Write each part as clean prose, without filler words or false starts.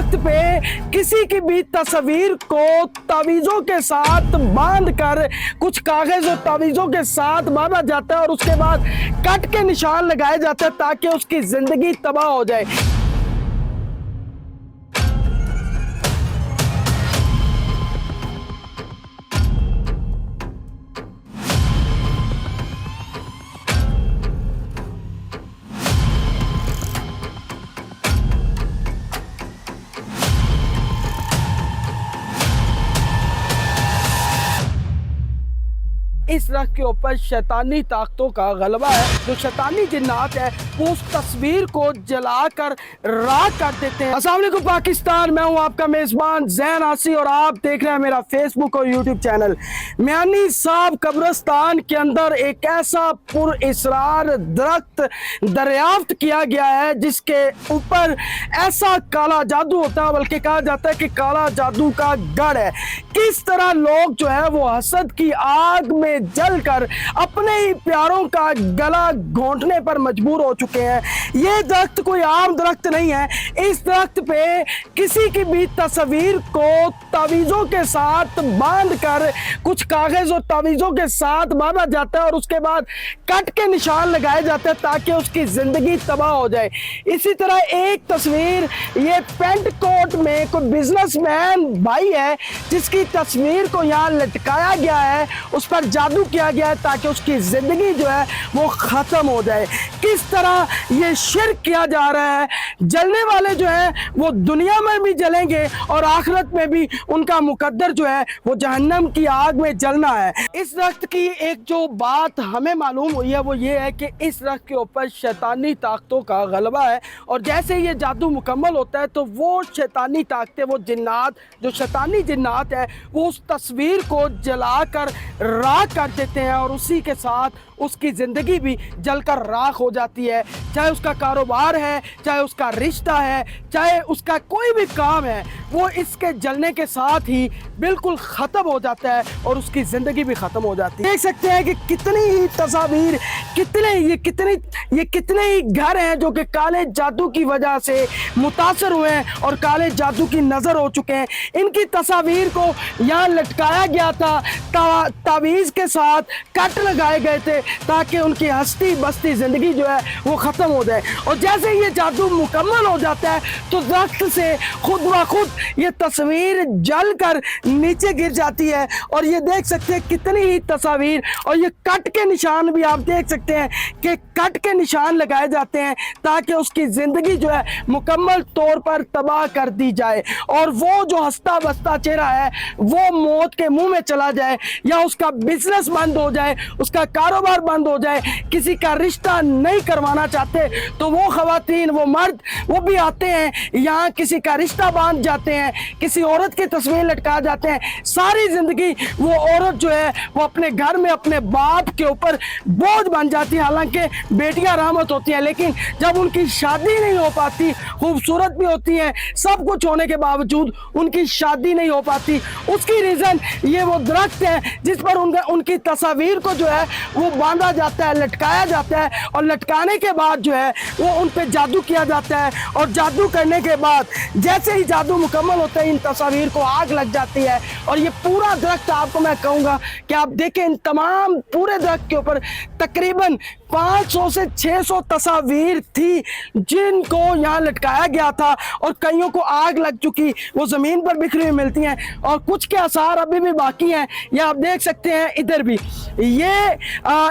درخت पे किसी की भी तस्वीर को तावीज़ों के साथ बांध कर कुछ कागज और तावीज़ों के साथ बांधा जाता है और उसके बाद कट के निशान लगाए जाते हैं ताकि उसकी जिंदगी तबाह हो जाए। इस दरख्त के ऊपर शैतानी ताकतों का गलबा है। जो शैतानी जिन्नात है वो उस तस्वीर को जलाकर राख कर देते हैं। अस्सलाम वालेकुम पाकिस्तान, मैं हूं आपका मेज़बान ज़ैन आसी और आप देख रहे हैं मेरा फेसबुक और यूट्यूब चैनल। मियानी साहब कब्रिस्तान के अंदर एक ऐसा पुरअसरार दरख्त दरियाफ्त किया गया है जिसके ऊपर ऐसा काला जादू होता है, बल्कि कहा जाता है कि काला जादू का गढ़ है। किस तरह लोग जो है वो हसद की आग में जलकर अपने ही प्यारों का गला घोंटने पर मजबूर हो चुके हैं। ये दरख्त कोई आम दरख्त नहीं है। इस दरख्त पे किसी की भी तस्वीर को तावीज़ों के साथ बांध कर कुछ कागज और तावीज़ों के साथ बांधा जाता है और उसके बाद कट के निशान लगाए जाते हैं ताकि उसकी जिंदगी तबाह हो जाए। इसी तरह एक तस्वीर ये पेंट कोट में कोई बिजनेसमैन भाई है जिसकी तस्वीर को यहाँ लटकाया गया है, उस पर जादू किया गया है ताकि उसकी जिंदगी जो है वो खत्म हो जाए। किस तरह ये शिर्क किया जा रहा है। जलने वाले जो है वो दुनिया में भी जलेंगे और आखिरत में भी उनका मुकद्दर जो है वो जहन्नम की आग में जलना है। इस दरख्त की एक जो बात हमें मालूम हुई है वो ये है कि इस दरख्त के ऊपर शैतानी ताकतों का गलबा है और जैसे ये जादू मुकम्मल होता है तो वो शैतानी ताकतें, वो जिन्नात, जो शैतानी जिन्नात है वो उस तस्वीर को जलाकर राख कर देते हैं और उसी के साथ उसकी ज़िंदगी भी जलकर राख हो जाती है। चाहे उसका कारोबार है, चाहे उसका रिश्ता है, चाहे उसका कोई भी काम है, वो इसके जलने के साथ ही बिल्कुल ख़त्म हो जाता है और उसकी ज़िंदगी भी ख़त्म हो जाती है। देख सकते हैं कि कितनी ही तस्वीर, कितने ही घर हैं जो कि काले जादू की वजह से मुतासर हुए हैं और काले जादू की नज़र हो चुके हैं। इनकी तस्वीर को यहाँ लटकाया गया था, तावीज़ के साथ कट लगाए गए थे ताकि उनकी हस्ती बस्ती ज़िंदगी जो है वो ख़त्म हो जाए। और जैसे ये जादू मुकम्मल हो जाता है तो दरख्त से खुद ब खुद ये तस्वीर जल कर नीचे गिर जाती है और ये देख सकते हैं कितनी ही तस्वीर, और ये कट के निशान भी आप देख सकते हैं कि कट के निशान लगाए जाते हैं ताकि उसकी ज़िंदगी जो है मुकम्मल तौर पर तबाह कर दी जाए और वो जो हंसता बसता चेहरा है वो मौत के मुंह में चला जाए या उसका बिजनेस बंद हो जाए, उसका कारोबार बंद हो जाए। किसी का रिश्ता नहीं करवाना चाहते तो वो खवातीन, वो मर्द, वो भी आते हैं यहाँ, किसी का रिश्ता बांध जाते हैं, किसी औरत की तस्वीर लटका जाते हैं। सारी जिंदगी वो औरत जो है वो अपने घर में अपने बाप के ऊपर बोझ बन जाती है। हालांकि बेटियां रहमत होती हैं, लेकिन जब उनकी शादी नहीं हो पाती, खूबसूरत भी होती है, सब कुछ होने के बावजूद उनकी शादी नहीं हो पाती, उसकी रीज़न ये वो दरख्त है जिस पर उनकी तस्वीर को जो है वो बांधा जाता है, लटकाया जाता है और लटकाने के बाद जो है वो उन पे जादू किया जाता है और जादू करने के बाद जैसे ही जादू मुकम्मल होता है इन तस्वीर को आग लग जाती है। और ये पूरा दरख्त आपको मैं कहूँगा कि आप देखें, इन तमाम पूरे दरख्त के ऊपर तकरीबन 500 से 600 तस्वीर थी जिनको यहाँ लटकाया गया था और कईयों को आग लग चुकी, वो ज़मीन पर बिखरी हुई मिलती हैं और कुछ के आसार अभी भी बाकी हैं। ये आप देख सकते हैं, इधर भी ये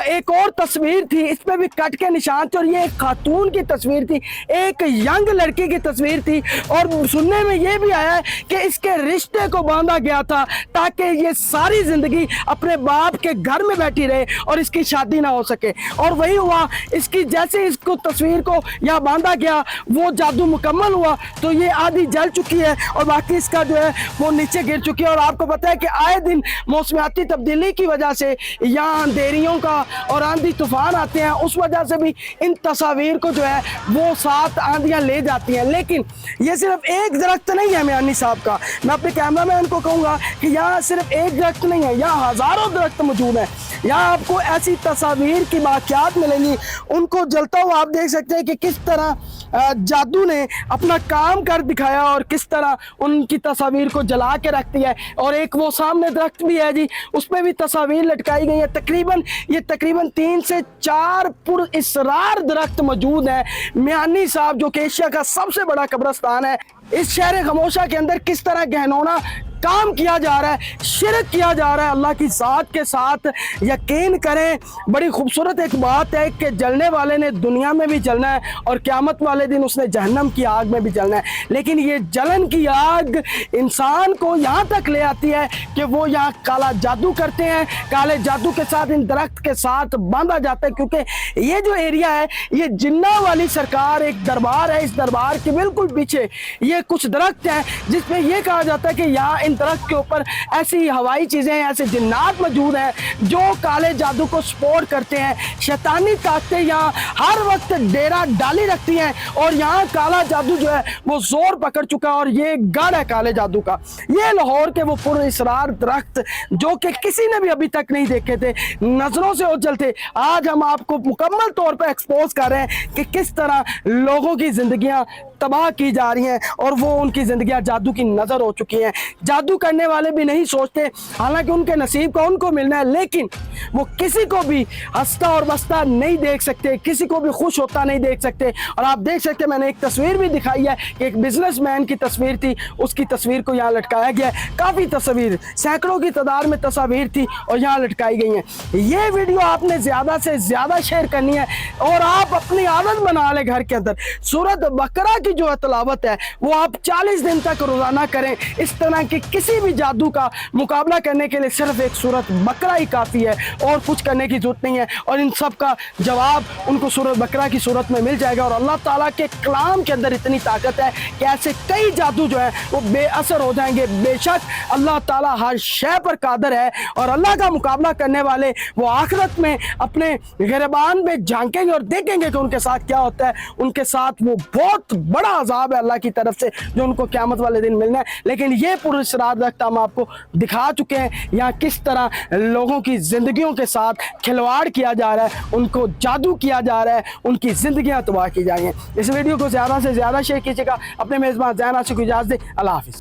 एक और तस्वीर थी, इस पर भी कट के निशान थे और ये एक खातून की तस्वीर थी, एक यंग लड़की की तस्वीर थी और सुनने में ये भी आया है कि इसके रिश्ते को बांधा गया था ताकि ये सारी ज़िंदगी अपने बाप के घर में बैठी रहे और इसकी शादी ना हो सके। और वही हुआ, इसकी जैसे इसको तस्वीर को यहाँ बांधा गया वो जादू मुकम्मल हुआ तो ये आधी जल चुकी है और बाकी इसका जो है वो नीचे गिर चुकी है। और आपको पता है कि आए दिन मौसमियाती तब्दीली की वजह से यहाँ अंधेरियों का और आंधी तूफान आते हैं, उस वजह से भी इन तस्वीर को जो है वो साथ आंधियाँ ले जाती हैं। लेकिन ये सिर्फ एक दरख्त नहीं है मियानी साहब का, मैं अपने कैमरामैन को कहूँगा कि यहाँ सिर्फ एक दरख्त नहीं है, यहाँ हज़ारों दरख्त मौजूद हैं। यहाँ आपको ऐसी तस्वीर की बाक़ियात मिलेंगी, उनको जलता हुआ आप देख सकते हैं कि किस तरह जादू ने अपना काम कर दिखाया और किस तरह उनकी तस्वीर को जला के रख दिया है। और एक वो सामने दरख्त भी है जी, उस पर भी तस्वीर लटकाई गई है। तकरीबन 3 से 4 पुरइसरार दरख्त मौजूद है। मियानी साहब जो कि एशिया का सबसे बड़ा कब्रिस्तान है, इस शहर खामोशा के अंदर किस तरह घिनौना काम किया जा रहा है, शिरक किया जा रहा है अल्लाह की ज़ात के साथ। यकीन करें, बड़ी खूबसूरत एक बात है कि जलने वाले ने दुनिया में भी जलना है और क़यामत वाले दिन उसने जहन्नम की आग में भी जलना है। लेकिन ये जलन की आग इंसान को यहाँ तक ले आती है कि वो यहाँ काला जादू करते हैं। काले जादू के साथ इन दरख्त के साथ बांधा जाता है, क्योंकि ये जो एरिया है ये जिन्ना वाली सरकार एक दरबार है। इस दरबार के बिल्कुल पीछे ये कुछ दरख्त हैं जिसमें ये कहा जाता है कि यहाँ इन दरख्त के ऊपर ऐसी हवाई चीजें, ऐसे जिन्नात मौजूद हैं जो काले जादू को सपोर्ट करते हैं। शैतानी ताकतें यहाँ हर वक्त डेरा डाली रखती हैं और यहाँ काला जादू जो है वो जोर पकड़ चुका है। और ये गढ़ है काले जादू का। ये लाहौर के वो पुरइसरार दरख्त जो कि किसी ने भी अभी तक नहीं देखे थे, नजरों से ओझल थे, आज हम आपको मुकम्मल तौर पर एक्सपोज कर रहे हैं कि किस तरह लोगों की जिंदगियां तबाह की जा रही हैं और वो उनकी जिंदगियां जादू की नजर हो चुकी हैं। जादू करने वाले भी नहीं सोचते, हालांकि उनके नसीब का उनको मिलना है, लेकिन वो किसी को भी हंसता और बसता नहीं देख सकते, किसी को भी खुश होता नहीं देख सकते। और आप देख सकते हैं, मैंने एक तस्वीर भी दिखाई है कि एक बिजनेसमैन की तस्वीर थी, उसकी तस्वीर को यहाँ लटकाया गया है। काफ़ी तस्वीर, सैकड़ों की तादाद में तस्वीर थी और यहाँ लटकाई गई हैं। ये वीडियो आपने ज़्यादा से ज़्यादा शेयर करनी है और आप अपनी आदत बना लें घर के अंदर। सूरत बकरा की जो तिलावत है वो आप 40 दिन तक रोजाना करें। इस तरह के किसी भी जादू का मुकाबला करने के लिए सिर्फ एक सूरत बकरा ही काफ़ी है और कुछ करने की जरूरत नहीं है। और इन सब का जवाब उनको सूरत बकरा की सूरत में मिल जाएगा। और अल्लाह ताला के कलाम के अंदर इतनी ताकत है कि ऐसे कई जादू जो है वो बेअसर हो जाएंगे। बेशक अल्लाह ताला हर शय पर कादर है और अल्लाह का मुकाबला करने वाले वो आखिरत में अपने गिरबान में झांकेंगे और देखेंगे कि उनके साथ क्या होता है। उनके साथ वो बहुत बड़ा अजाब है अल्लाह की तरफ से जो उनको क़यामत वाले दिन मिलना है। लेकिन ये पुरइसरार दरख्त हम आपको दिखा चुके हैं यहाँ किस तरह लोगों की ज़िंदगियों के साथ खिलवाड़ किया जा रहा है, उनको जादू किया जा रहा है, उनकी ज़िंदगियाँ तबाह की जा रही हैं। इस वीडियो को ज़्यादा से ज़्यादा शेयर कीजिएगा। अपने मेज़बान ज़ैन आसिफ को इजाज़त दें। अल्लाह हाफ़िज़।